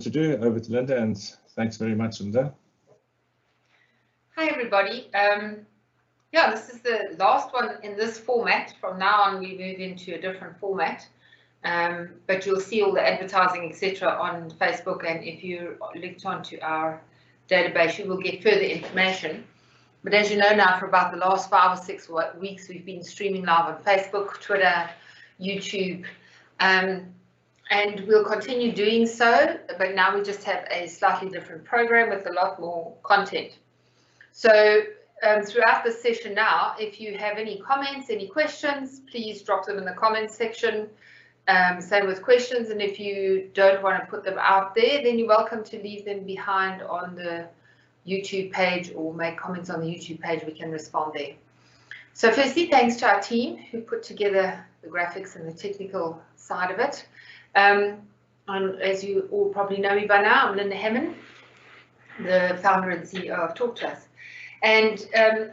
to do. Over to Linda, and thanks very much, Linda. Hi, everybody. Yeah, this is the last one in this format. From now on, we move into a different format. But you'll see all the advertising, etc., on Facebook, and if you linked onto our database, you will get further information. But as you know now, for about the last 5 or 6 weeks, we've been streaming live on Facebook, Twitter, YouTube, and we'll continue doing so, but now we just have a slightly different program with a lot more content. So throughout this session now, if you have any comments, any questions, please drop them in the comments section. Same with questions, and if you don't want to put them out there, then you're welcome to leave them behind on the YouTube page or make comments on the YouTube page. We can respond there. So firstly, thanks to our team who put together the graphics and the technical side of it. And as you all probably know me by now, I'm Linda Hammond, the founder and CEO of Talk to Us. And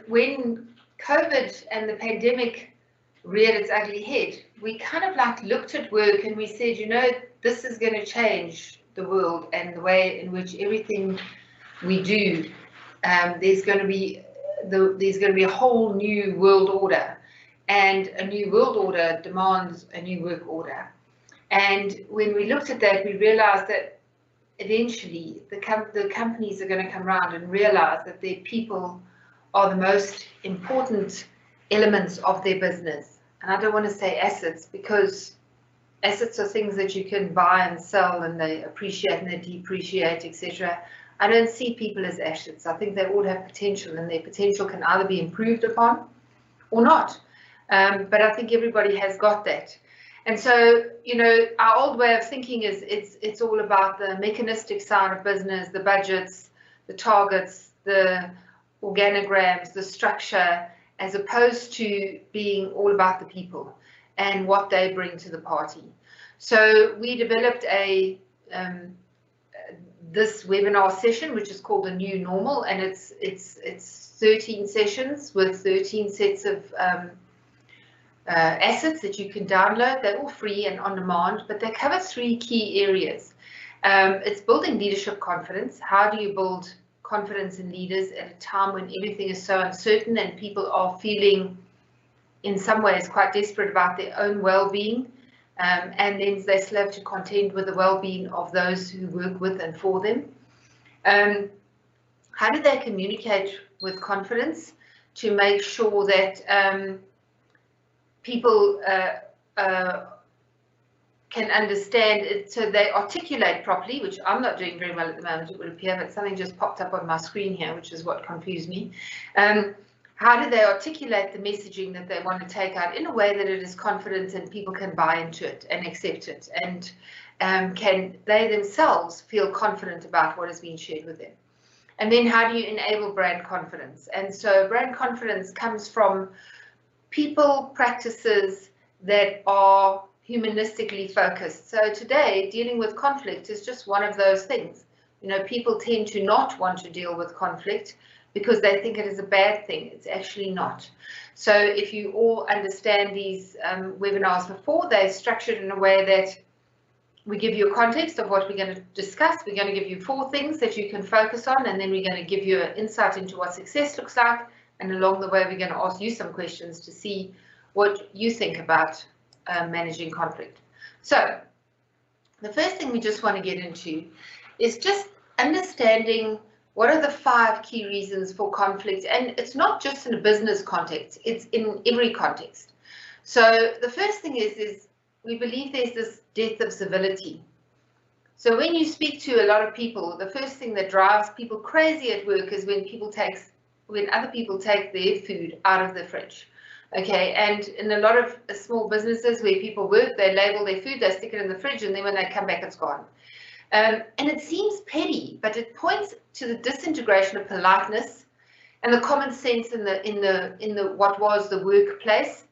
when COVID and the pandemic reared its ugly head, we kind of like looked at work and we said, you know, this is going to change the world and the way in which everything we do. There's going to be a whole new world order, and a new world order demands a new work order. And when we looked at that, we realized that eventually the companies are going to come around and realize that their people are the most important elements of their business. And I don't want to say assets, because assets are things that you can buy and sell, and they appreciate and they depreciate, etc. I don't see people as assets. I think they all have potential, and their potential can either be improved upon or not. But I think everybody has got that. And so, you know, our old way of thinking is it's all about the mechanistic side of business, the budgets, the targets, the organograms, the structure, as opposed to being all about the people and what they bring to the party. So we developed this webinar session, which is called The New Normal, and it's 13 sessions with 13 sets of assets that you can download. They're all free and on demand, but they cover 3 key areas. It's building leadership confidence. How do you build confidence in leaders at a time when everything is so uncertain and people are feeling in some ways quite desperate about their own well-being, and then they still have to contend with the well-being of those who work with and for them. How do they communicate with confidence to make sure that people can understand it, so they articulate properly, which I'm not doing very well at the moment, it would appear, but something just popped up on my screen here, which is what confused me. How do they articulate the messaging that they want to take out in a way that it is confident and people can buy into it and accept it, and can they themselves feel confident about what has been shared with them? And then how do you enable brand confidence? And so brand confidence comes from people practices that are humanistically focused. So today, dealing with conflict is just one of those things. You know, people tend to not want to deal with conflict because they think it is a bad thing. It's actually not. So if you all understand these webinars before, they're structured in a way that we give you a context of what we're going to discuss. We're going to give you 4 things that you can focus on, and then we're going to give you an insight into what success looks like. And along the way, we're going to ask you some questions to see what you think about managing conflict. So the first thing we just want to get into is just understanding what are the 5 key reasons for conflict. And it's not just in a business context, it's in every context. So the first thing is we believe there's this death of civility. So when you speak to a lot of people, the first thing that drives people crazy at work is when other people take their food out of the fridge. Okay, and in a lot of small businesses where people work, they label their food, they stick it in the fridge, and then when they come back, it's gone. And it seems petty, but it points to the disintegration of politeness and the common sense in the what was the workplace,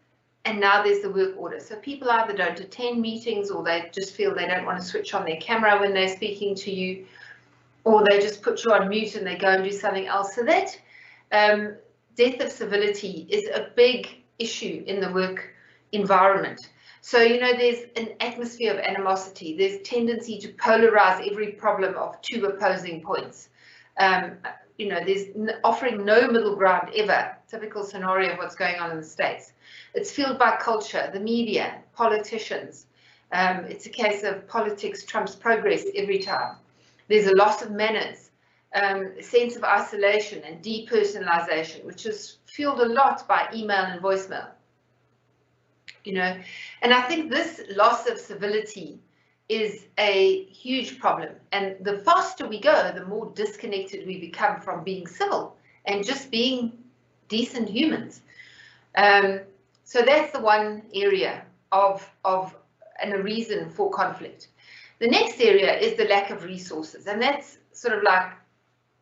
and now there's the work order. So people either don't attend meetings, or they just feel they don't want to switch on their camera when they're speaking to you, or they just put you on mute and they go and do something else. So that death of civility is a big issue in the work environment. So, you know, there's an atmosphere of animosity. There's tendency to polarize every problem of two opposing points. You know, there's offering no middle ground ever, typical scenario of what's going on in the States. It's fueled by culture, the media, politicians. It's a case of politics trumps progress every time. There's a loss of manners, a sense of isolation and depersonalization, which is fueled a lot by email and voicemail. You know, and I think this loss of civility is a huge problem. And the faster we go, the more disconnected we become from being civil and just being decent humans. So that's the one area and a reason for conflict. The next area is the lack of resources, and that's sort of like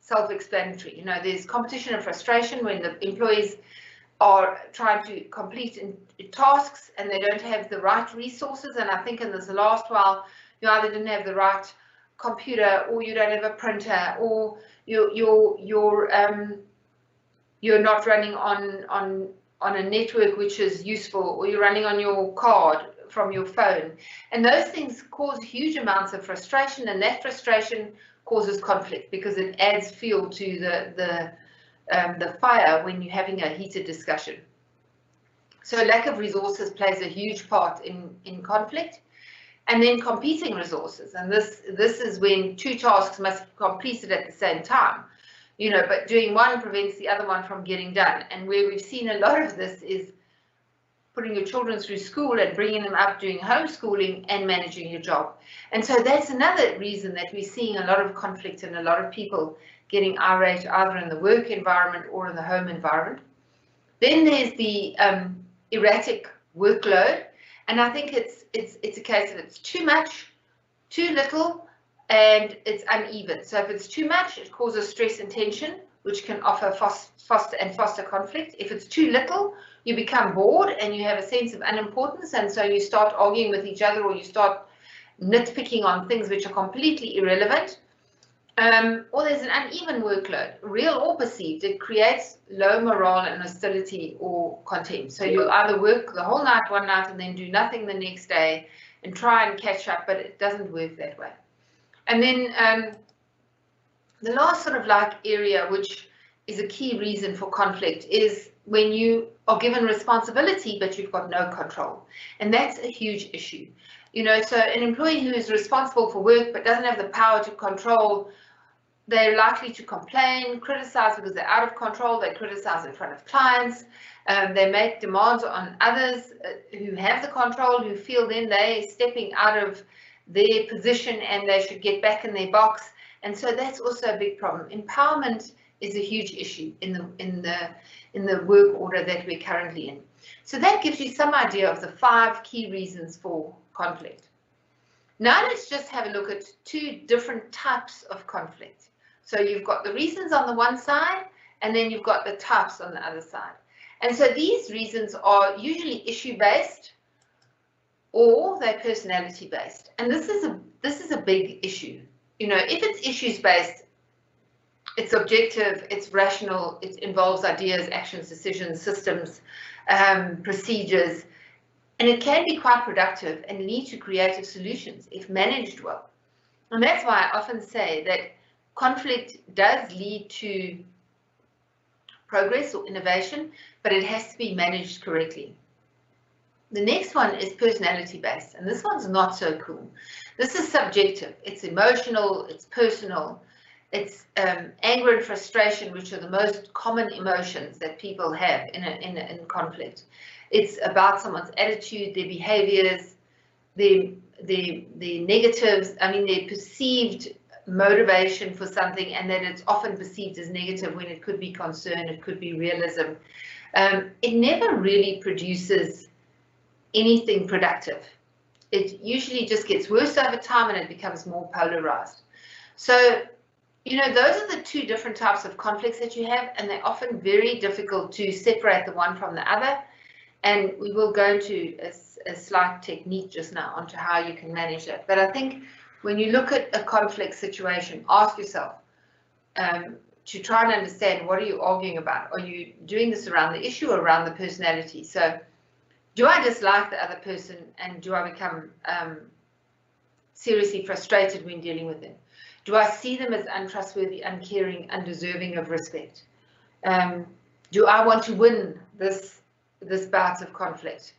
self-explanatory. You know, there's competition and frustration when the employees are trying to complete tasks and they don't have the right resources. And I think in this last while, you either didn't have the right computer, or you don't have a printer, or you're not running on a network which is useful, or you're running on your card from your phone. And those things cause huge amounts of frustration, and that frustration causes conflict because it adds fuel to the fire when you're having a heated discussion. So lack of resources plays a huge part in conflict. And then competing resources, and this is when two tasks must be completed at the same time, you know, but doing one prevents the other one from getting done. And where we've seen a lot of this is putting your children through school and bringing them up, doing homeschooling and managing your job. And so that's another reason that we're seeing a lot of conflict and a lot of people getting irate either in the work environment or in the home environment. Then there's the erratic workload, and I think it's a case of it's too much, too little, and it's uneven. So if it's too much, it causes stress and tension, which can offer foster conflict. If it's too little, you become bored and you have a sense of unimportance, and so you start arguing with each other, or you start nitpicking on things which are completely irrelevant. Or there's an uneven workload, real or perceived. It creates low morale and hostility or contempt. So you'll either work the whole night one night and then do nothing the next day and try and catch up, but it doesn't work that way. And then the last sort of like area, which is a key reason for conflict, is when you are given responsibility but you've got no control. And that's a huge issue. You know, so an employee who is responsible for work but doesn't have the power to control, they're likely to complain, criticize because they're out of control. They criticize in front of clients. They make demands on others who have the control, who feel then they're stepping out of their position and they should get back in their box. And so that's also a big problem. Empowerment is a huge issue in the work order that we're currently in. So that gives you some idea of the 5 key reasons for conflict. Now let's just have a look at 2 different types of conflict. So you've got the reasons on the one side, and then you've got the types on the other side. And so these reasons are usually issue-based, or they're personality-based. And this is a big issue. You know, if it's issues-based, it's objective, it's rational, it involves ideas, actions, decisions, systems, procedures, and it can be quite productive and lead to creative solutions if managed well. And that's why I often say that conflict does lead to progress or innovation, but it has to be managed correctly. The next one is personality-based, and this one's not so cool. This is subjective, it's emotional, it's personal, it's anger and frustration, which are the most common emotions that people have in conflict. It's about someone's attitude, their behaviors, their negatives, I mean, their perceived motivation for something, and that it's often perceived as negative when it could be concern, it could be realism. It never really produces anything productive. It usually just gets worse over time and it becomes more polarized. So, you know, those are the 2 different types of conflicts that you have, and they're often very difficult to separate the one from the other. And we will go into a slight technique just now onto how you can manage that. But I think when you look at a conflict situation, ask yourself to try and understand, what are you arguing about? Are you doing this around the issue or around the personality? So Do I dislike the other person, and do I become seriously frustrated when dealing with them? Do I see them as untrustworthy, uncaring, undeserving of respect? Do I want to win this bout of conflict?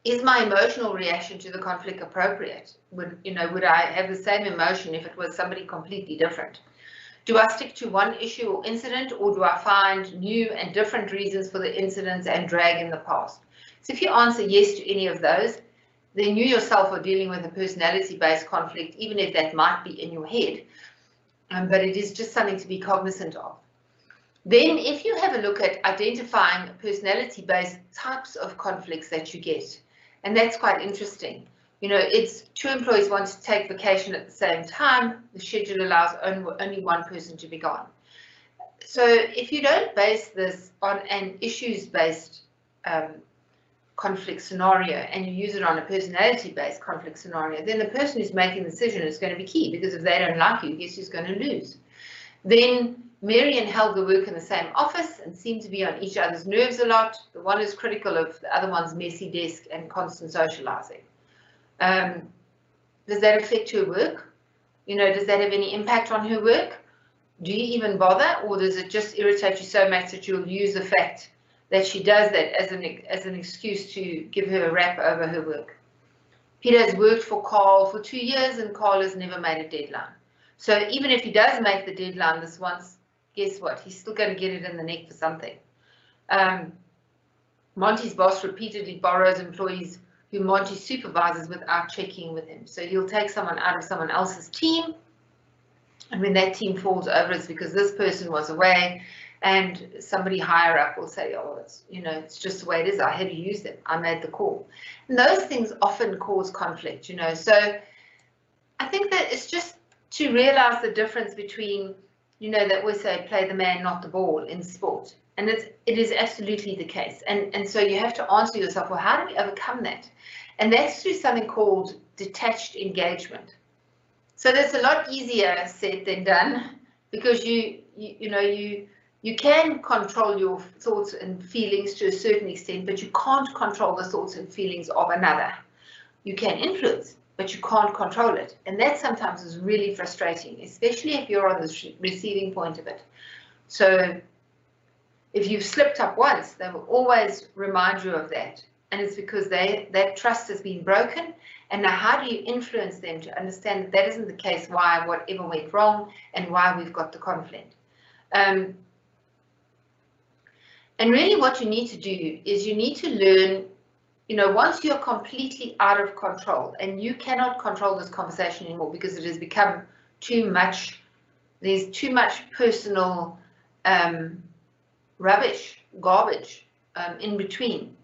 Is my emotional reaction to the conflict appropriate? Would I have the same emotion if it was somebody completely different? Do I stick to one issue or incident, or do I find new and different reasons for the incidents and drag in the past? So if you answer yes to any of those, then you yourself are dealing with a personality-based conflict, even if that might be in your head, but it is just something to be cognizant of. Then if you have a look at identifying personality-based types of conflicts that you get, and that's quite interesting. It's 2 employees want to take vacation at the same time. The schedule allows only one person to be gone. So if you don't base this on an issues-based conflict scenario, and you use it on a personality-based conflict scenario, then the person who's making the decision is going to be key, because if they don't like you, guess who's going to lose? Then Mary and Helga work in the same office and seem to be on each other's nerves a lot. The one is critical of the other one's messy desk and constant socializing. Does that affect her work? Does that have any impact on her work? Do you even bother, or does it just irritate you so much that you'll use the fact that she does that as an excuse to give her a rap over her work? Peter has worked for Carl for 2 years, and Carl has never made a deadline. So even if he does make the deadline this once, guess what? He's still going to get it in the neck for something. Monty's boss repeatedly borrows employees who Monty supervises without checking with him. So he'll take someone out of someone else's team, and when that team falls over, it's because this person was away, and somebody higher up will say, oh, it's just the way it is. I had to use them. I made the call. And those things often cause conflict, So I think that it's just to realize the difference between, that we say play the man, not the ball in sport. And it is absolutely the case. And so you have to answer yourself, well, how do we overcome that? And that's through something called detached engagement. So that's a lot easier said than done, because you can control your thoughts and feelings to a certain extent, but you can't control the thoughts and feelings of another. You can influence, but you can't control it. And that sometimes is really frustrating, especially if you're on the receiving point of it. So if you've slipped up once, they will always remind you of that. And it's because that trust has been broken. And now how do you influence them to understand that isn't the case, why whatever went wrong and why we've got the conflict? And really what you need to do is you need to learn, once you're completely out of control and you cannot control this conversation anymore because it has become too much, there's too much personal garbage in between,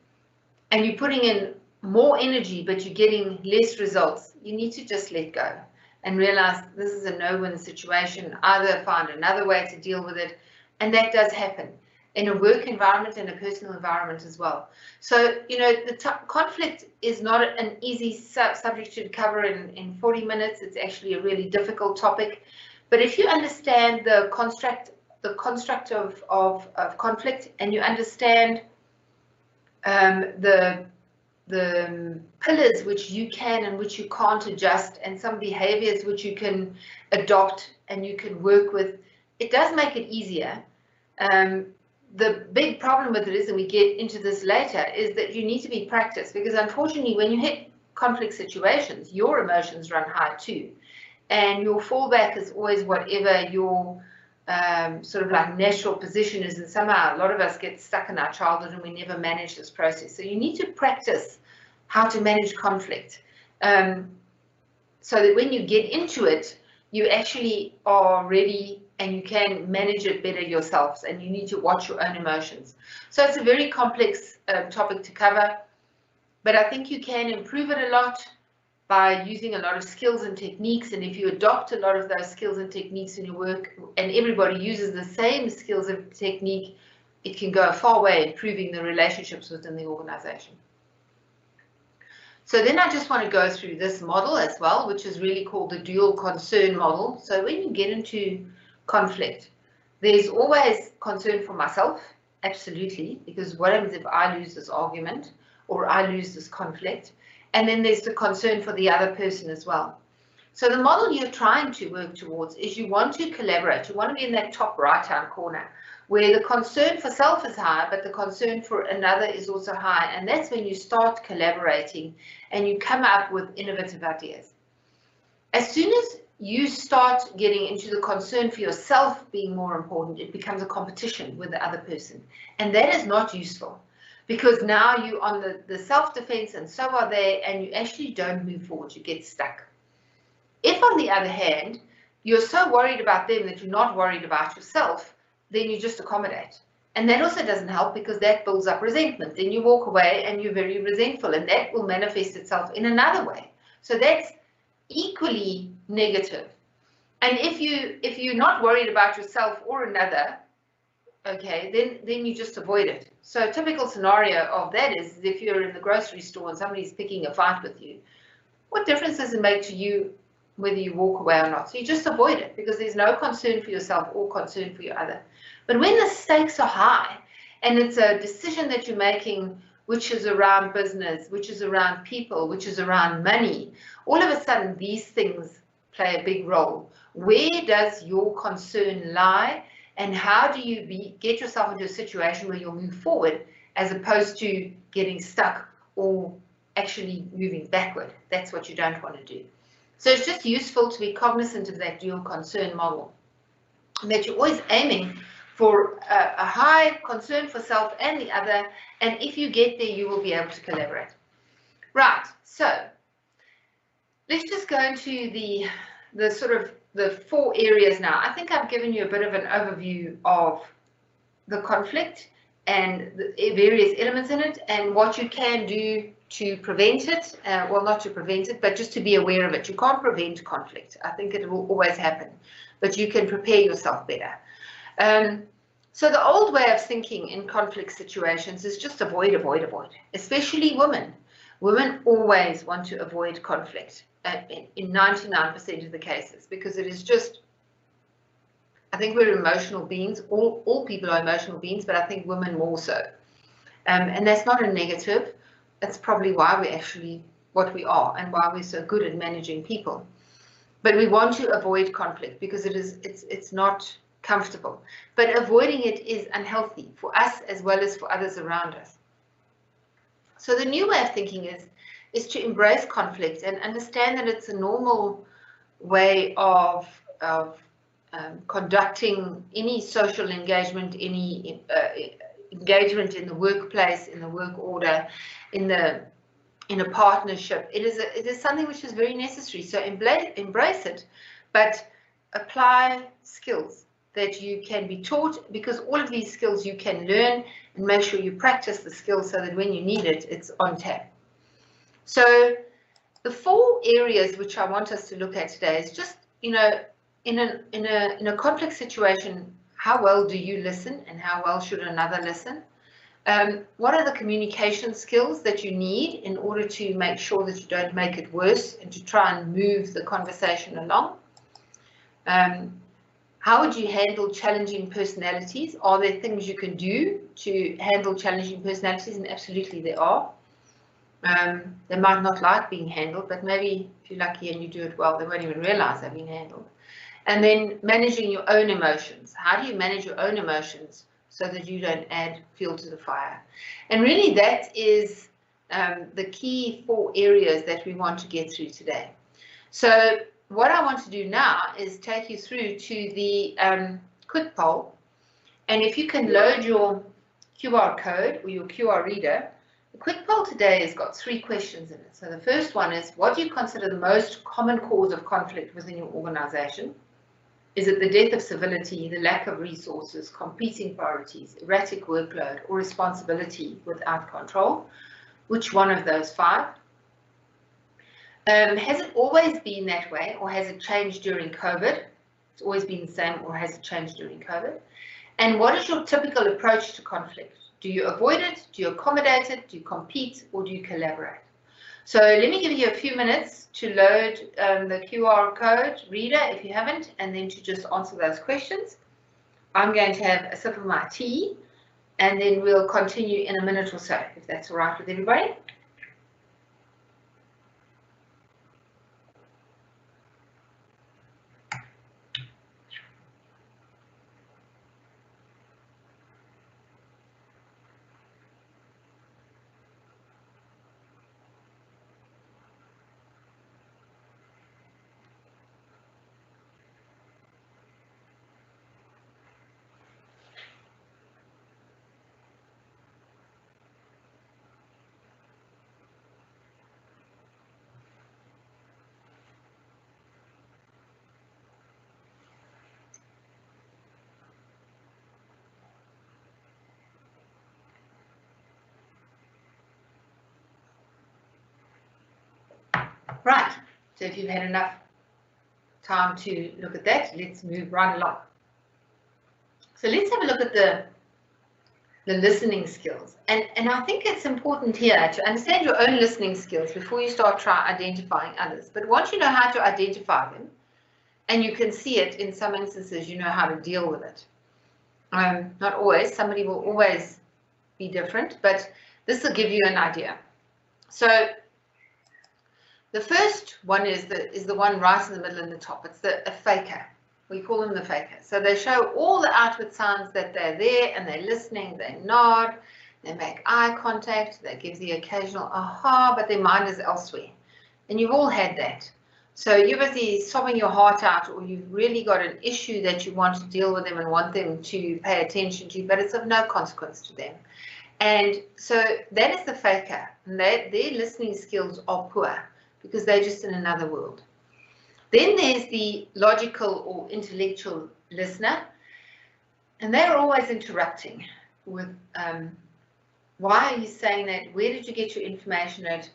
and you're putting in more energy but you're getting less results, you need to just let go and realize this is a no-win situation. Either find another way to deal with it, and that does happen in a work environment and a personal environment as well. So, the conflict is not an easy subject to cover in 40 minutes. It's actually a really difficult topic. But if you understand the construct of conflict, and you understand the pillars which you can and which you can't adjust, and some behaviors which you can adopt and you can work with, it does make it easier. The big problem with it is, and we get into this later, is that you need to be practiced, because unfortunately when you hit conflict situations, your emotions run high too, and your fallback is always whatever your sort of like natural position is, and somehow a lot of us get stuck in our childhood and we never manage this process. So you need to practice how to manage conflict, so that when you get into it, you actually are ready and you can manage it better yourselves, and you need to watch your own emotions. So it's a very complex topic to cover, but I think you can improve it a lot by using a lot of skills and techniques. And if you adopt a lot of those skills and techniques in your work, and everybody uses the same skills and technique, it can go a far way improving the relationships within the organization. So then I just want to go through this model as well, which is really called the dual concern model. So when you get into conflict, there's always concern for myself absolutely, because what happens if I lose this argument or I lose this conflict? And then there's the concern for the other person as well. So the model you're trying to work towards is you want to collaborate. You want to be in that top right-hand corner where the concern for self is high, but the concern for another is also high. And that's when you start collaborating and you come up with innovative ideas. As soon as you start getting into the concern for yourself being more important, it becomes a competition with the other person. And that is not useful, because now you're on the self-defense and so are they, and you actually don't move forward, you get stuck. If, on the other hand, you're so worried about them that you're not worried about yourself, then you just accommodate. And that also doesn't help, because that builds up resentment. Then you walk away and you're very resentful, and that will manifest itself in another way. So that's equally negative. And if you're not worried about yourself or another, okay, then you just avoid it. So a typical scenario of that is if you're in the grocery store and somebody's picking a fight with you, what difference does it make to you whether you walk away or not? So you just avoid it, because there's no concern for yourself or concern for your other. But when the stakes are high and it's a decision that you're making which is around business, which is around people, which is around money, all of a sudden these things play a big role. Where does your concern lie, and how do you get yourself into a situation where you'll move forward as opposed to getting stuck or actually moving backward? That's what you don't want to do. So it's just useful to be cognizant of that dual concern model, and that you're always aiming for a high concern for self and the other, and if you get there, you will be able to collaborate. Right, so let's just go into the sort of the 4 areas now. I think I've given you a bit of an overview of the conflict and the various elements in it, and what you can do to prevent it. Well, not to prevent it, but just to be aware of it. You can't prevent conflict. I think it will always happen, but you can prepare yourself better. So the old way of thinking in conflict situations is just avoid, avoid, avoid, especially women. Women always want to avoid conflict in 99% of the cases, because it is just, I think we're emotional beings. All people are emotional beings, but I think women more so. And that's not a negative. That's probably why we're actually what we are and why we're so good at managing people. But we want to avoid conflict because it's not comfortable. But avoiding it is unhealthy for us as well as for others around us. So the new way of thinking is to embrace conflict and understand that it's a normal way of conducting any social engagement, any engagement in the workplace, in the work order, in a partnership. It is something which is very necessary. So embrace it, but apply skills that you can be taught, because all of these skills you can learn, and make sure you practice the skills so that when you need it, it's on tap. So the 4 areas which I want us to look at today is just, you know, in a conflict situation, how well do you listen and how well should another listen? What are the communication skills that you need in order to make sure that you don't make it worse and to try and move the conversation along? How would you handle challenging personalities? Are there things you can do to handle challenging personalities? And absolutely there are. They might not like being handled, but maybe if you're lucky and you do it well, they won't even realize they've been handled. And then managing your own emotions. How do you manage your own emotions so that you don't add fuel to the fire? And really that is the key 4 areas that we want to get through today. So what I want to do now is take you through to the quick poll. And if you can load your QR code or your QR reader, the quick poll today has got 3 questions in it. So the first one is, what do you consider the most common cause of conflict within your organization? Is it the death of civility, the lack of resources, competing priorities, erratic workload, or responsibility without control? Which one of those 5? Has it always been that way, or has it changed during COVID? It's always been the same, or has it changed during COVID? And what is your typical approach to conflict? Do you avoid it? Do you accommodate it? Do you compete, or do you collaborate? So let me give you a few minutes to load the QR code reader if you haven't, and then to just answer those questions. I'm going to have a sip of my tea and then we'll continue in a minute or so, if that's all right with everybody. Right, so if you've had enough time to look at that, let's move right along. So let's have a look at the listening skills. And I think it's important here to understand your own listening skills before you start identifying others. But once you know how to identify them, and you can see it in some instances, you know how to deal with it. Not always, somebody will always be different, but this will give you an idea. So the first one is the one right in the middle in the top. It's a faker. We call them the faker. So they show all the outward signs that they're there and they're listening, they nod, they make eye contact, they give the occasional aha, but their mind is elsewhere. And you've all had that. So you're busy sobbing your heart out, or you've really got an issue that you want to deal with them and want them to pay attention to, but it's of no consequence to them. And so that is the faker. And their listening skills are poor because they're just in another world. Then there's the logical or intellectual listener, and they're always interrupting with, why are you saying that? Where did you get your information at?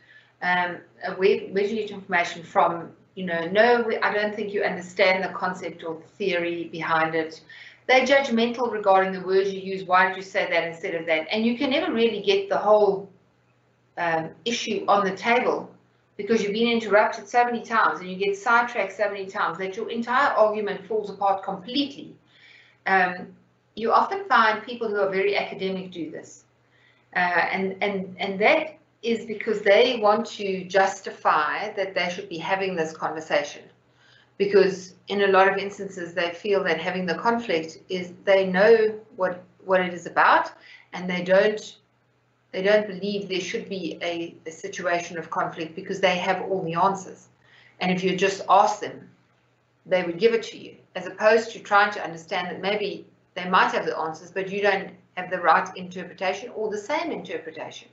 Where did you get your information from? You know, no, I don't think you understand the concept or the theory behind it. They're judgmental regarding the words you use. Why did you say that instead of that? And you can never really get the whole issue on the table, because you've been interrupted so many times and you get sidetracked so many times that your entire argument falls apart completely. You often find people who are very academic do this. And that is because they want to justify that they should be having this conversation. Because in a lot of instances, they feel that having the conflict is, they know what it is about, and they don't believe there should be a situation of conflict because they have all the answers. And if you just ask them, they would give it to you, as opposed to trying to understand that maybe they might have the answers, but you don't have the right interpretation or the same interpretation.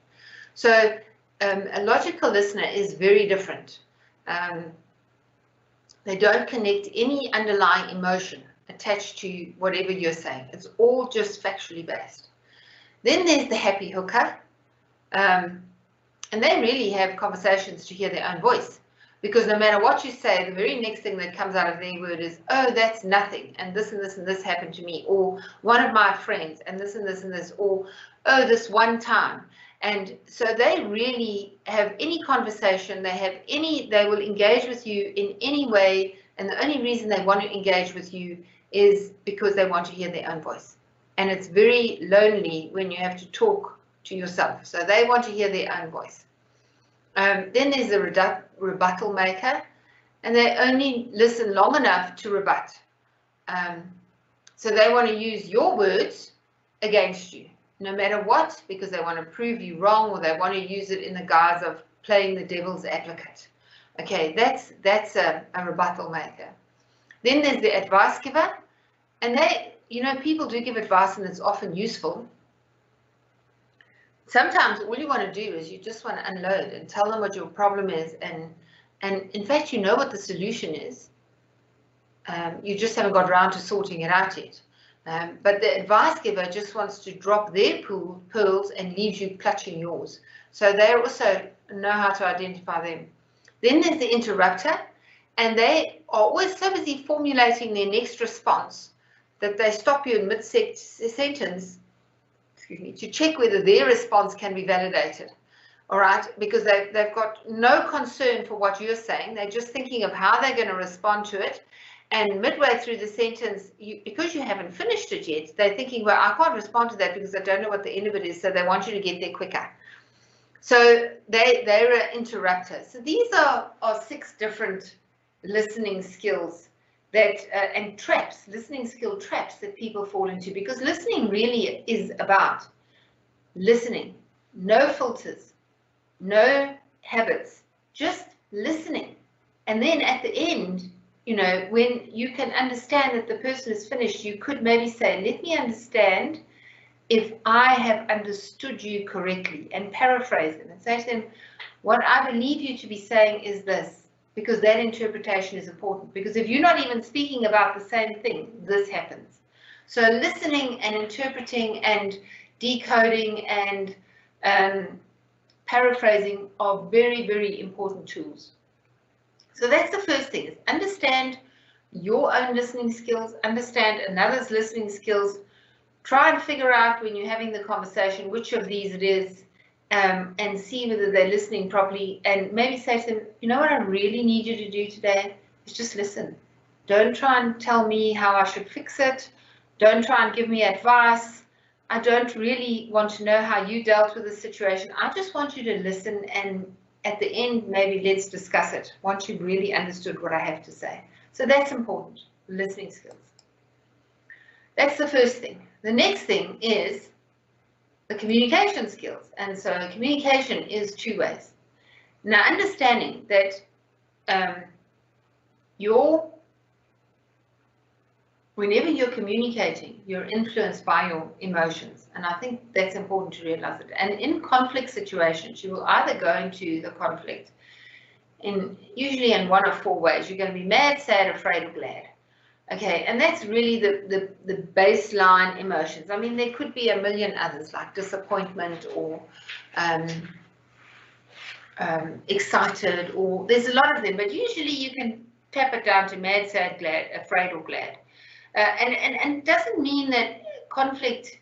So a logical listener is very different. They don't connect any underlying emotion attached to whatever you're saying. It's all just factually based. Then there's the happy hooker. And they really have conversations to hear their own voice, because no matter what you say, the very next thing that comes out of their word is, oh, that's nothing, and this and this and this happened to me, or one of my friends, and this and this and this, or oh, this one time. And so they really have any conversation, they will engage with you in any way, and the only reason they want to engage with you is because they want to hear their own voice. And it's very lonely when you have to talk to yourself. So they want to hear their own voice. Then there's the rebuttal maker, and they only listen long enough to rebut. So they want to use your words against you, no matter what, because they want to prove you wrong, or they want to use it in the guise of playing the devil's advocate. Okay, that's a rebuttal maker. Then there's the advice giver, and they, you know, people do give advice and it's often useful. Sometimes all you want to do is you just want to unload and tell them what your problem is, and in fact you know what the solution is. You just haven't got around to sorting it out yet. But the advice giver just wants to drop their pearls and leaves you clutching yours. So they also know how to identify them. Then there's the interrupter, and they are always so busy formulating their next response that they stop you in mid-sentence, to check whether their response can be validated. All right, because they've got no concern for what you're saying. They're just thinking of how they're going to respond to it. And midway through the sentence, because you haven't finished it yet, they're thinking, well, I can't respond to that because I don't know what the end of it is, so they want you to get there quicker. So they're an interrupter. So these are 6 different listening skills that and traps, listening skill traps that people fall into, because listening really is about listening, no filters, no habits, just listening. And then at the end, you know, when you can understand that the person is finished, you could maybe say, let me understand if I have understood you correctly, and paraphrase them and say to them, what I believe you to be saying is this, because that interpretation is important. Because if you're not even speaking about the same thing, this happens. So listening and interpreting and decoding and paraphrasing are very, very important tools. So that's the first thing, is understand your own listening skills, understand another's listening skills, try and figure out when you're having the conversation which of these it is, and see whether they're listening properly, and maybe say to them, you know what I really need you to do today is just listen. Don't try and tell me how I should fix it. Don't try and give me advice. I don't really want to know how you dealt with the situation. I just want you to listen, and at the end, maybe let's discuss it once you've really understood what I have to say. So that's important, listening skills. That's the first thing. The next thing is the communication skills. And so communication is 2 ways. Now, understanding that whenever you're communicating, you're influenced by your emotions. And I think that's important to realize it. And in conflict situations, you will either go into the conflict usually in 1 of 4 ways. You're going to be mad, sad, afraid, or glad. Okay, and that's really the baseline emotions. I mean, there could be a million others, like disappointment or excited, or there's a lot of them, but usually you can tap it down to mad, sad, glad, afraid, or glad. And it doesn't mean that conflict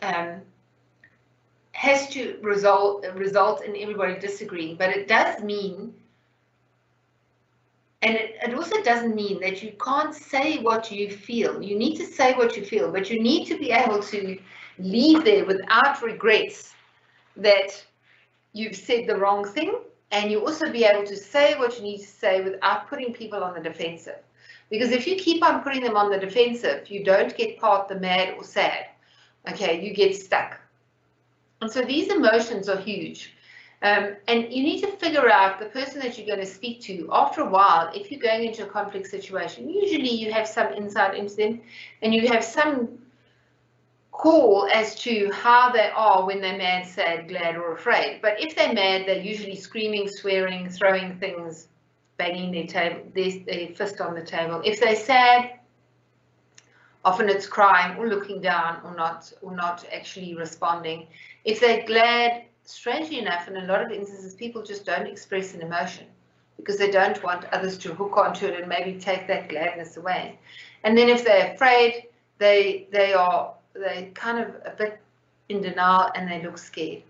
has to result in everybody disagreeing, but it does mean, and it also doesn't mean that you can't say what you feel. You need to say what you feel, but you need to be able to leave there without regrets that you've said the wrong thing, and you also be able to say what you need to say without putting people on the defensive. Because if you keep on putting them on the defensive, you don't get past the mad or sad. Okay, you get stuck. And so these emotions are huge. And you need to figure out the person that you're going to speak to. After a while, if you're going into a conflict situation, usually you have some insight into them, and you have some call as to how they are when they're mad, sad, glad, or afraid. But if they're mad, they're usually screaming, swearing, throwing things, banging their fist on the table. If they're sad, often it's crying or looking down or not actually responding. If they're glad, strangely enough, in a lot of instances, people just don't express an emotion because they don't want others to hook onto it and maybe take that gladness away. And then if they're afraid, they're kind of a bit in denial and they look scared.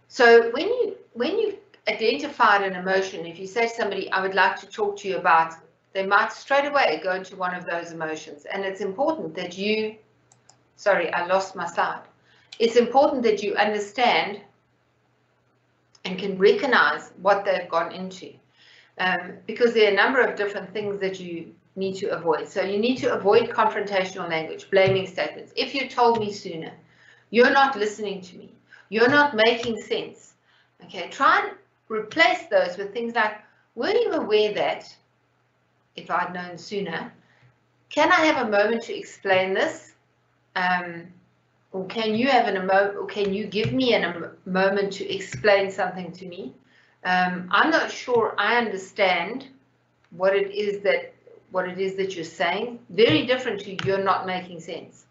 So when you identified an emotion, if you say to somebody, I would like to talk to you about, they might straight away go into one of those emotions. And it's important that you, sorry, I lost my slide. It's important that you understand and can recognize what they've gone into, because there are a number of different things that you need to avoid. So you need to avoid confrontational language, blaming statements. If you told me sooner, you're not listening to me, you're not making sense. Okay, try and replace those with things like, were you aware that, if I'd known sooner, can I have a moment to explain this? Or can you have or can you give me a moment to explain something to me? I'm not sure I understand what it is that you're saying. Very different to you're not making sense.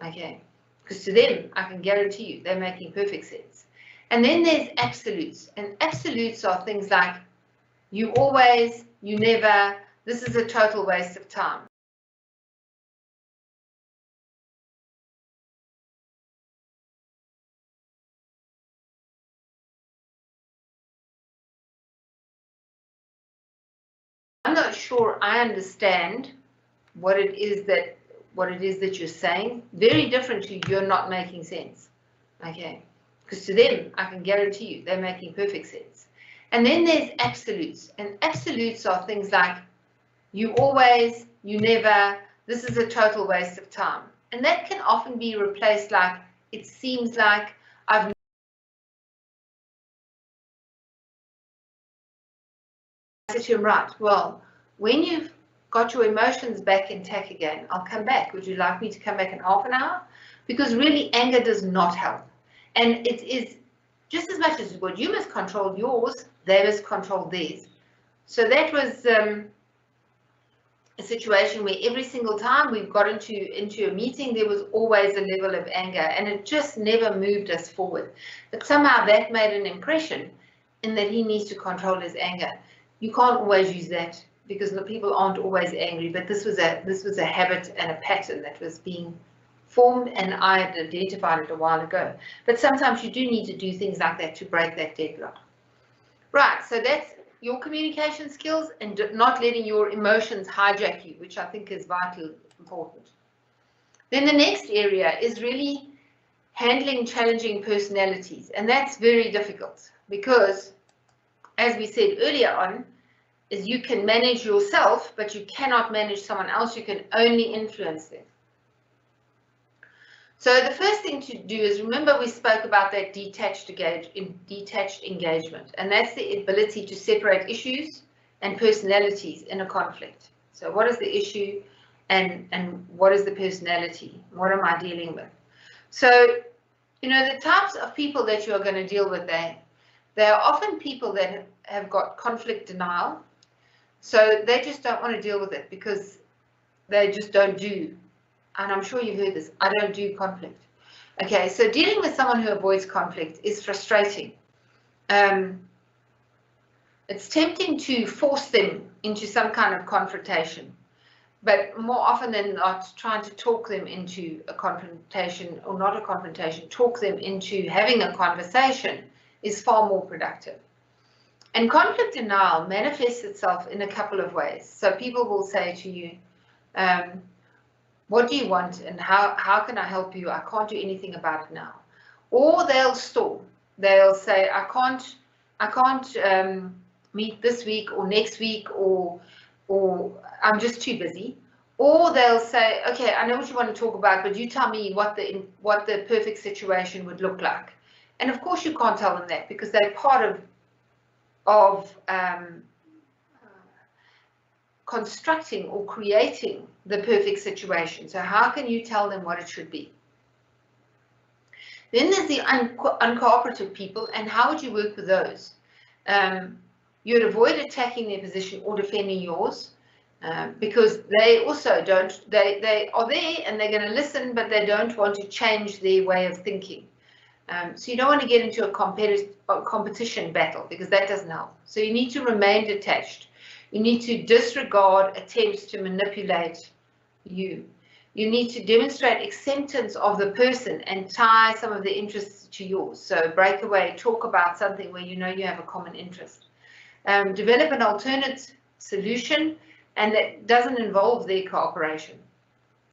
Okay, because to them, I can guarantee you, they're making perfect sense. And then there's absolutes, and absolutes are things like you always, you never, this is a total waste of time. I'm not sure I understand what it is that you're saying, very different to you're not making sense. Okay, because to them, I can guarantee you, they're making perfect sense. And then there's absolutes, and absolutes are things like you always, you never, this is a total waste of time. And that can often be replaced like, it seems like, I've said to him, right, well, when you've got your emotions back intact again, I'll come back. Would you like me to come back in half an hour? Because really anger does not help. And it is just as much as what you must control yours, they must control theirs. So that was a situation where every single time we got into a meeting, there was always a level of anger, and it just never moved us forward. But somehow that made an impression in that he needs to control his anger. You can't always use that because the people aren't always angry, but this was a habit and a pattern that was being formed, and I had identified it a while ago. But sometimes you do need to do things like that to break that deadlock. Right, so that's your communication skills and not letting your emotions hijack you, which I think is vitally important. Then the next area is really handling challenging personalities, and that's very difficult because, as we said earlier on, is you can manage yourself, but you cannot manage someone else. You can only influence them. So the first thing to do is, remember we spoke about that detached engagement, and that's the ability to separate issues and personalities in a conflict. So what is the issue and what is the personality? What am I dealing with? So, you know, the types of people that you are going to deal with, they are often people that have got conflict denial. So they just don't want to deal with it because they just don't do. And I'm sure you've heard this, I don't do conflict. Okay, so dealing with someone who avoids conflict is frustrating. It's tempting to force them into some kind of confrontation, but more often than not, trying to talk them into a confrontation, or not a confrontation, talk them into having a conversation is far more productive. And conflict denial manifests itself in a couple of ways. So people will say to you, what do you want and how can I help you? I can't do anything about it now. Or they'll stall. They'll say, I can't meet this week or next week, or I'm just too busy. Or they'll say, okay, I know what you want to talk about, but you tell me what the perfect situation would look like. And of course you can't tell them that because they're part of constructing or creating the perfect situation. So how can you tell them what it should be? Then there's the uncooperative people, and how would you work with those? You'd avoid attacking their position or defending yours because they also don't, they are there and they're going to listen, but they don't want to change their way of thinking. So you don't want to get into a competition battle because that doesn't help. So you need to remain detached. You need to disregard attempts to manipulate you. You need to demonstrate acceptance of the person and tie some of their interests to yours. So break away, talk about something where you know you have a common interest. Develop an alternate solution, and that doesn't involve their cooperation.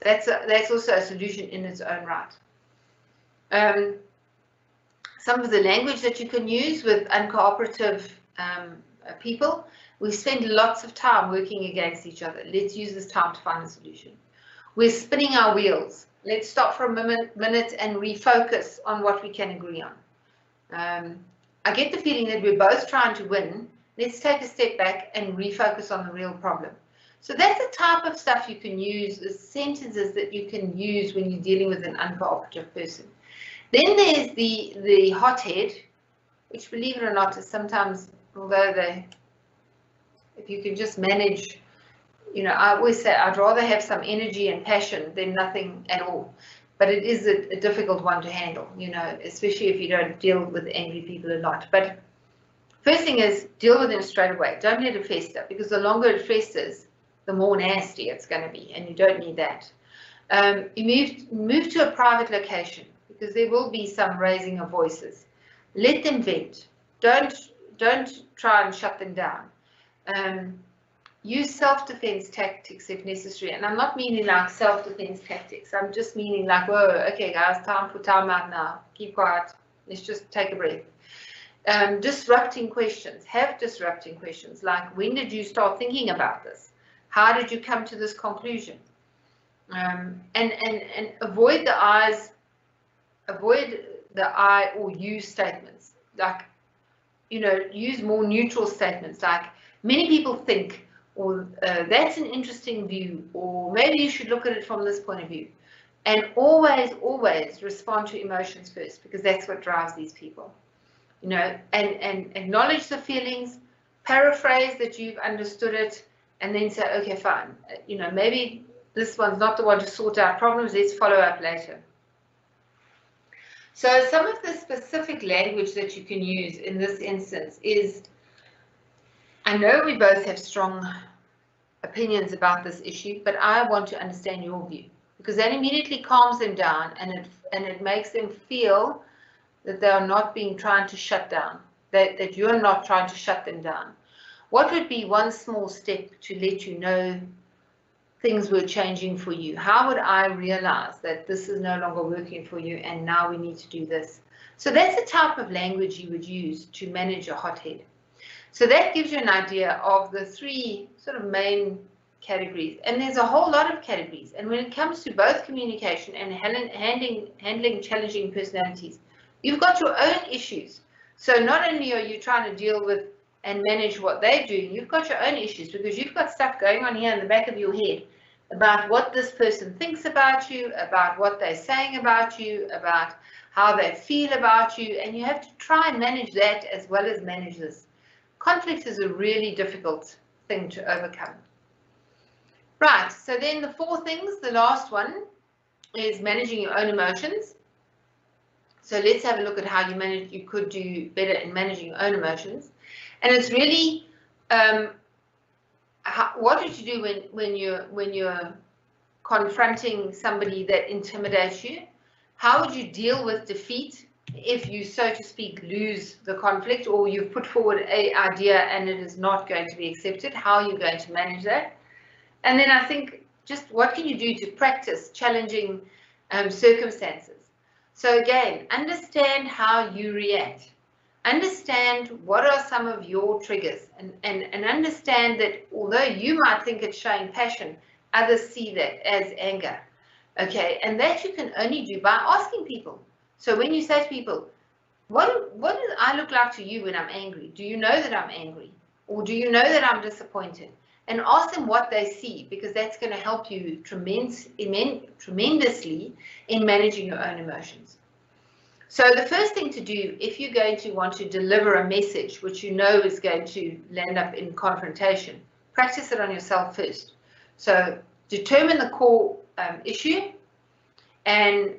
That's also a solution in its own right. Some of the language that you can use with uncooperative people, we spend lots of time working against each other. Let's use this time to find a solution. We're spinning our wheels. Let's stop for a minute and refocus on what we can agree on. I get the feeling that we're both trying to win. Let's take a step back and refocus on the real problem. So that's the type of stuff you can use, the sentences that you can use when you're dealing with an uncooperative person. Then there's the hothead, which, believe it or not, is sometimes, although if you can just manage, you know, I always say I'd rather have some energy and passion than nothing at all. But it is a difficult one to handle, you know, especially if you don't deal with angry people a lot. But first thing is deal with them straight away. Don't let it fester, because the longer it festers, the more nasty it's going to be, and you don't need that. You move to a private location, because there will be some raising of voices. Let them vent. Don't try and shut them down. use self-defense tactics if necessary. And I'm not meaning like self-defense tactics. I'm just meaning like, whoa, okay, guys, time for timeout now. Keep quiet. Let's just take a breath. Disrupting questions. Have disrupting questions. Like, when did you start thinking about this? How did you come to this conclusion? And avoid the I or you statements. Like, you know, use more neutral statements. Like, many people think, or that's an interesting view, or maybe you should look at it from this point of view. And always, always respond to emotions first, because that's what drives these people. You know, and acknowledge the feelings, paraphrase that you've understood it, and then say, okay, fine. You know, maybe this one's not the one to sort out problems. Let's follow up later. So some of the specific language that you can use in this instance is, I know we both have strong opinions about this issue, but I want to understand your view, because that immediately calms them down, and it makes them feel that they are not being trying to shut down, that you're not trying to shut them down. What would be one small step to let you know things were changing for you? How would I realize that this is no longer working for you and now we need to do this? So that's the type of language you would use to manage a hothead. So that gives you an idea of the three sort of main categories. And there's a whole lot of categories. And when it comes to both communication and handling challenging personalities, you've got your own issues. So not only are you trying to deal with and manage what they're doing, you've got your own issues, because you've got stuff going on here in the back of your head about what this person thinks about you, about what they're saying about you, about how they feel about you, and you have to try and manage that as well as manage this. Conflict is a really difficult thing to overcome. Right, so then the four things, the last one is managing your own emotions. So let's have a look at how you could do better in managing your own emotions. And it's really, what would you do when you're confronting somebody that intimidates you? How would you deal with defeat if you, so to speak, lose the conflict, or you've put forward an idea and it is not going to be accepted? How are you going to manage that? And then I think, just what can you do to practice challenging circumstances? So again, understand how you react. Understand what are some of your triggers, and understand that although you might think it's showing passion, others see that as anger. Okay, and that you can only do by asking people. So when you say to people, what do I look like to you when I'm angry? Do you know that I'm angry? Or do you know that I'm disappointed? And ask them what they see, because that's going to help you tremendously in managing your own emotions. So the first thing to do, if you're going to want to deliver a message which you know is going to land up in confrontation, practice it on yourself first. So determine the core issue, and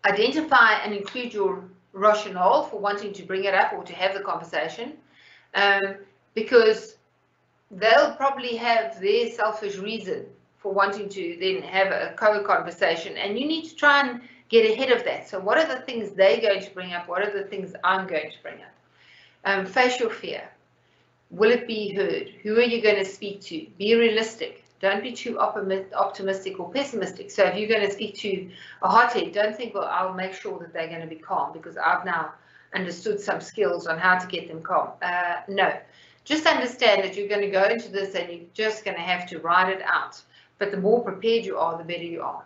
identify and include your rationale for wanting to bring it up or to have the conversation, because they'll probably have their selfish reason for wanting to then have a co-conversation, and you need to try and get ahead of that. So what are the things they're going to bring up? What are the things I'm going to bring up? Face your fear. Will it be heard? Who are you going to speak to? Be realistic. Don't be too optimistic or pessimistic. So if you're going to speak to a hothead, don't think, well, I'll make sure that they're going to be calm because I've now understood some skills on how to get them calm. No, just understand that you're going to go into this and you're just going to have to ride it out. But the more prepared you are, the better you are.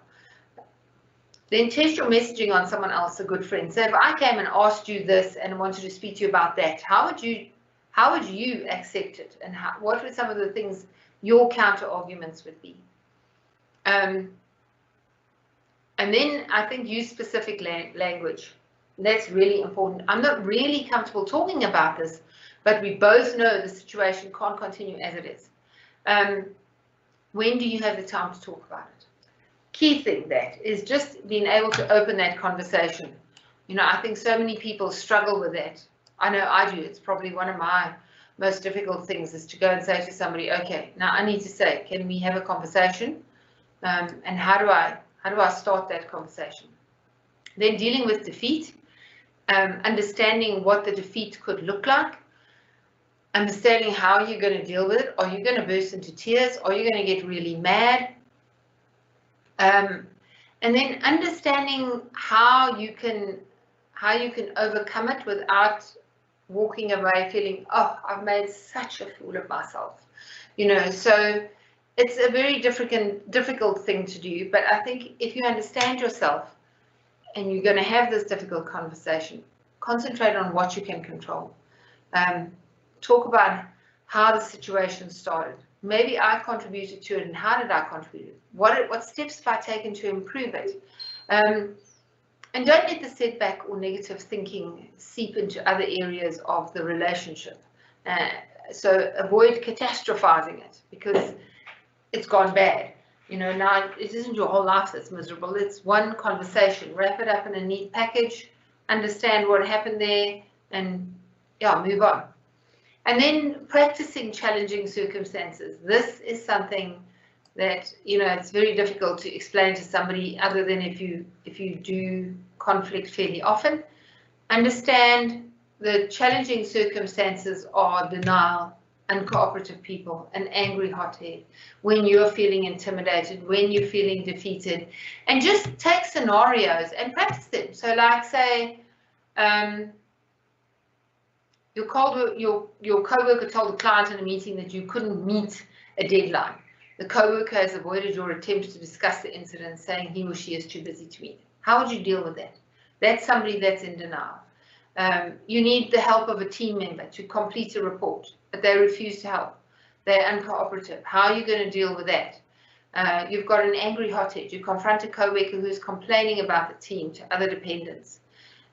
Then test your messaging on someone else, a good friend. So if I came and asked you this and wanted to speak to you about that, how would you accept it? And what were some of the things your counter arguments would be? And then I think use specific language. That's really important. I'm not really comfortable talking about this, but we both know the situation can't continue as it is. When do you have the time to talk about it? Key thing that is just being able to open that conversation. You know, I think so many people struggle with that. I know I do. It's probably one of my most difficult things, is to go and say to somebody, okay, now I need to say, can we have a conversation? And how do I start that conversation? Then dealing with defeat, understanding what the defeat could look like. understanding how you're going to deal with it. Are you going to burst into tears? Are you going to get really mad? And then understanding how you can overcome it without walking away feeling, oh, I've made such a fool of myself, you know. So it's a very difficult thing to do, but I think if you understand yourself and you're going to have this difficult conversation, concentrate on what you can control. Talk about how the situation started. Maybe I contributed to it, and how did I contribute? What steps have I taken to improve it? And don't let the setback or negative thinking seep into other areas of the relationship. So avoid catastrophizing it, because it's gone bad. You know, now it isn't your whole life that's miserable. It's one conversation. Wrap it up in a neat package, understand what happened there, and yeah, move on. And then practicing challenging circumstances. This is something that, you know, it's very difficult to explain to somebody other than if you do conflict fairly often. Understand the challenging circumstances are denial, uncooperative people, an angry hothead, when you're feeling intimidated, when you're feeling defeated, and just take scenarios and practice them. So like say, your co-worker told the client in a meeting that you couldn't meet a deadline. The co-worker has avoided your attempts to discuss the incident, saying he or she is too busy to meet. How would you deal with that? That's somebody that's in denial. You need the help of a team member to complete a report, but they refuse to help. They're uncooperative. How are you going to deal with that? You've got an angry hothead. You confront a co-worker who's complaining about the team to other dependents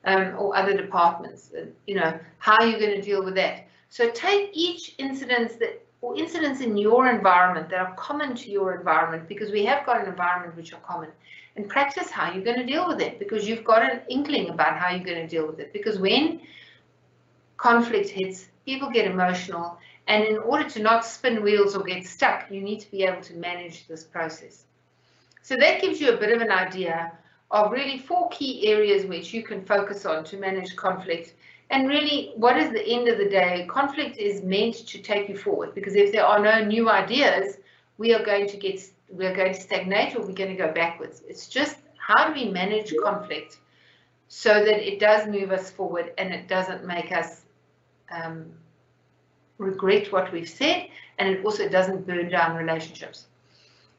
or other departments. You know, how are you going to deal with that? So take each incident or incidents in your environment that are common to your environment, because we have got an environment which are common, and practice how you're going to deal with it, because you've got an inkling about how you're going to deal with it. Because when conflict hits, people get emotional, and in order to not spin wheels or get stuck, you need to be able to manage this process. So that gives you a bit of an idea of really 4 key areas which you can focus on to manage conflict. And really, what is the end of the day? Conflict is meant to take you forward, because if there are no new ideas, we are going to stagnate, or we're going to go backwards. It's just, how do we manage conflict so that it does move us forward and it doesn't make us regret what we've said, and it also doesn't burn down relationships.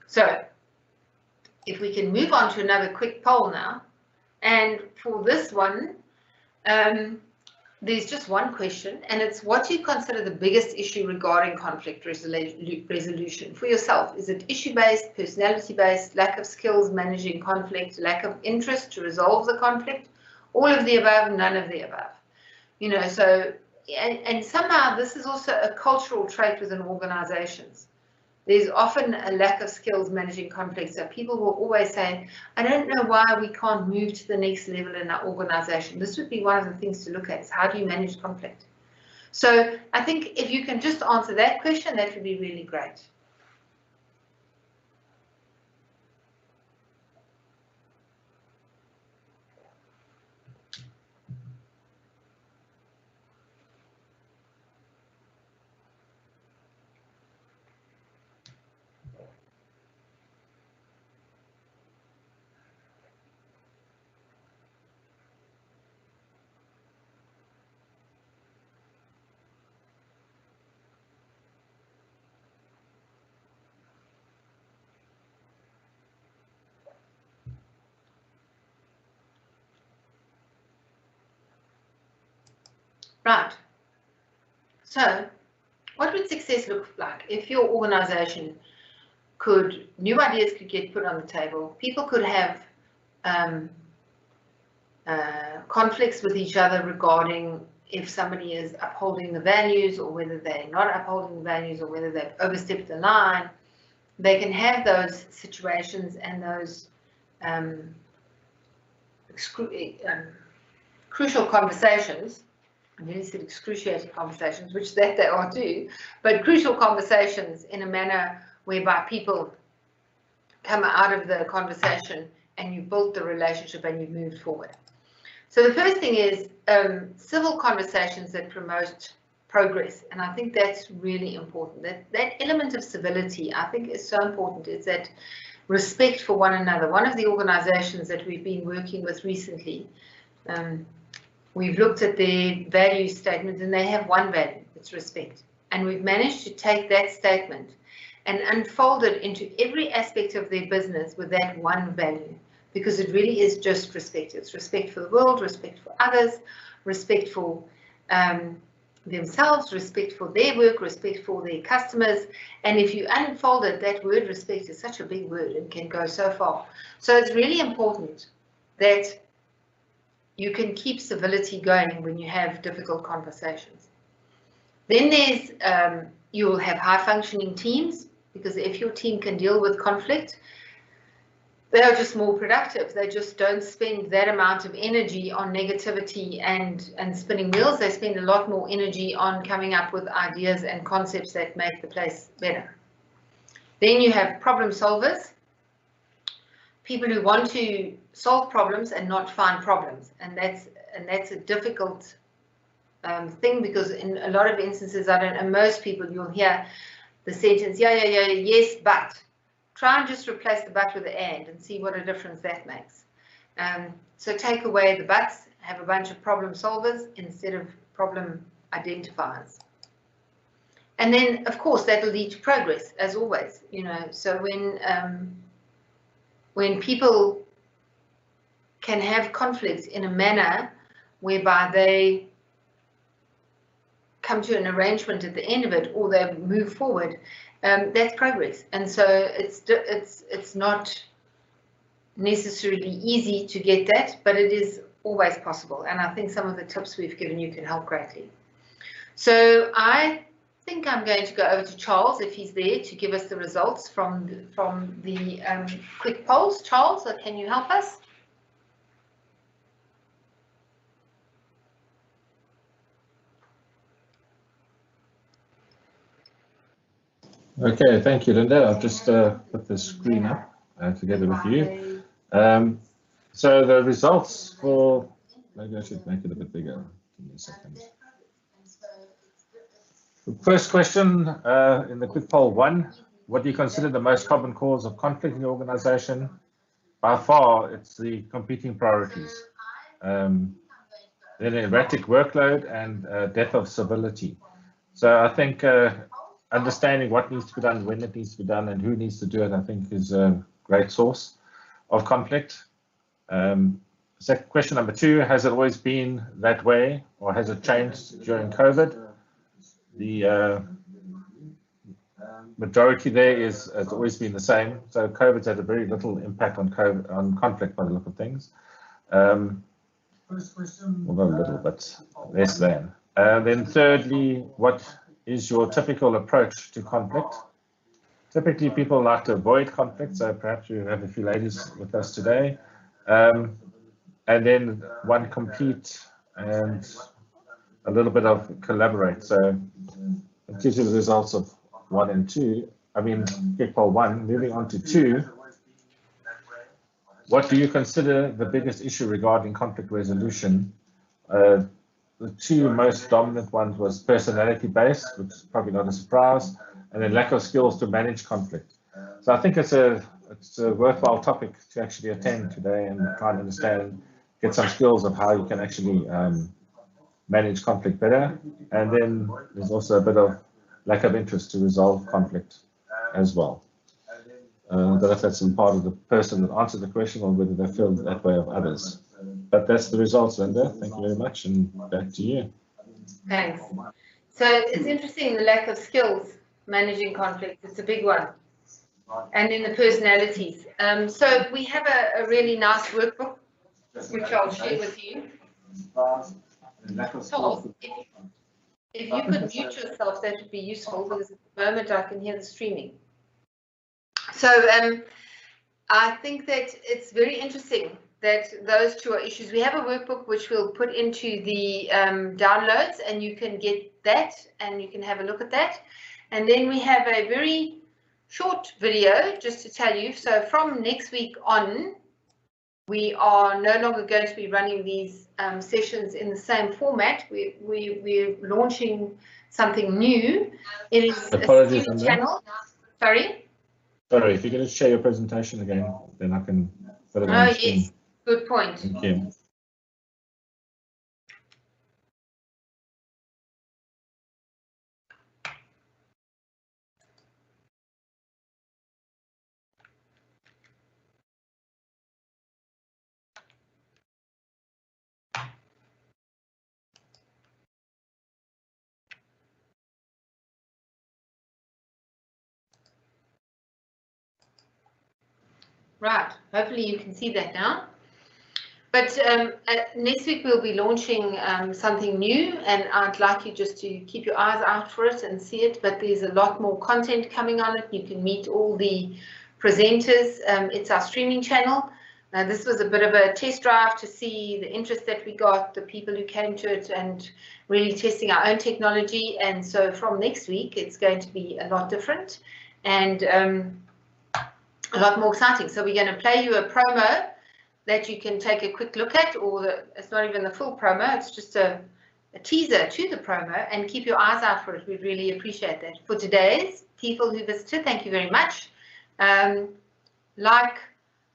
So if we can move on to another quick poll now, and for this one, there's just one question, and it's, what do you consider the biggest issue regarding conflict resolution for yourself? Is it issue-based, personality-based, lack of skills managing conflict, lack of interest to resolve the conflict, all of the above, none of the above? You know, so, and somehow this is also a cultural trait within organizations. There's often a lack of skills managing conflict. So people will always say, I don't know why we can't move to the next level in our organization. This would be one of the things to look at, is how do you manage conflict? So I think if you can just answer that question, that would be really great. Right. So what would success look like if your organization could, new ideas could get put on the table, people could have conflicts with each other regarding if somebody is upholding the values or whether they're not upholding the values or whether they've overstepped the line. They can have those situations and those crucial conversations. I nearly said excruciating conversations, which that they are too, but crucial conversations in a manner whereby people come out of the conversation and you build the relationship and you move forward. So the first thing is civil conversations that promote progress. And I think that's really important. That element of civility, I think, is so important. Is that respect for one another. One of the organizations that we've been working with recently, we've looked at their value statement, and they have one value, it's respect. And we've managed to take that statement and unfold it into every aspect of their business with that one value, because it really is just respect. It's respect for the world, respect for others, respect for themselves, respect for their work, respect for their customers. And if you unfold it, that word respect is such a big word and can go so far. So it's really important that you can keep civility going when you have difficult conversations. Then there's, you will have high functioning teams, because if your team can deal with conflict, they are just more productive. They just don't spend that amount of energy on negativity and spinning wheels. They spend a lot more energy on coming up with ideas and concepts that make the place better. Then you have problem solvers, people who want to solve problems and not find problems. And that's a difficult thing, because in a lot of instances, and most people, you'll hear the sentence, yeah, yes, but. Try and just replace the but with the and see what a difference that makes. So take away the buts, have a bunch of problem solvers instead of problem identifiers. And then, of course, that'll lead to progress, as always. You know, so when people can have conflicts in a manner whereby they come to an arrangement at the end of it, or they move forward, that's progress. And so it's not necessarily easy to get that, but it is always possible. And I think some of the tips we've given you can help greatly. So I think I'm going to go over to Charles, if he's there, to give us the results from the quick polls. Charles, can you help us? Okay, thank you, Linda. I'll just put the screen up together with you. So the results for, maybe I should make it a bit bigger. Give me a second. The first question in the quick poll 1, what do you consider the most common cause of conflict in the organization? By far, it's the competing priorities. Then erratic workload and death of civility. So I think understanding what needs to be done, when it needs to be done, and who needs to do it, I think is a great source of conflict. Question number 2, has it always been that way, or has it changed during COVID? The majority there has always been the same. So COVID's had a very little impact on conflict by the look of things. Well, not a little, but less than. Then thirdly, what is your typical approach to conflict? Typically, people like to avoid conflict, so perhaps we have a few ladies with us today. And then one, compete, and a little bit of collaborate. So it gives you the results of 1 and 2. I mean, quick poll 1. Moving on to 2. What do you consider the biggest issue regarding conflict resolution? The 2 most dominant ones was personality-based, which is probably not a surprise, and then lack of skills to manage conflict. So I think it's a worthwhile topic to actually attend today and try and understand, get some skills of how you can actually manage conflict better. And then there's also a bit of lack of interest to resolve conflict as well. I don't know if that's in part of the person that answered the question or whether they feel that way of others. But that's the results, Linda. Thank you very much, and back to you. Thanks. So it's interesting, the lack of skills managing conflict. It's a big one. And then the personalities. So we have a really nice workbook, which I'll share with you. Charles, if you could mute yourself, that would be useful, because at the moment I can hear the streaming. So I think that it's very interesting that those 2 are issues. We have a workbook which we'll put into the downloads, and you can get that and you can have a look at that. And then we have a very short video just to tell you. So from next week on, we are no longer going to be running these sessions in the same format. We're launching something new. It is Apologies a on that. channel. Sorry? Sorry, if you could just share your presentation again, then I can put it on Oh, the screen. yes. Good point. Thank you. Right. Hopefully you can see that now. But next week we'll be launching something new, and I'd like you just to keep your eyes out for it and see it. But there's a lot more content coming on it. You can meet all the presenters. It's our streaming channel. This was a bit of a test drive to see the interest that we got, the people who came to it, and really testing our own technology. And so from next week, it's going to be a lot different and a lot more exciting. So we're going to play you a promo that you can take a quick look at, or it's not even the full promo, it's just a teaser to the promo, and keep your eyes out for it. We'd really appreciate that. For today's people who visited, thank you very much. Like,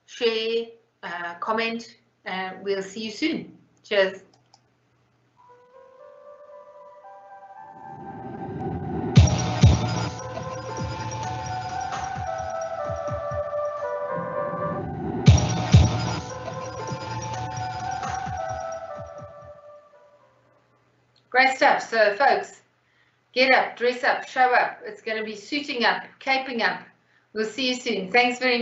share, comment, and we'll see you soon. Cheers. Great stuff. So folks, get up, dress up, show up. It's going to be suiting up, caping up. We'll see you soon. Thanks very much.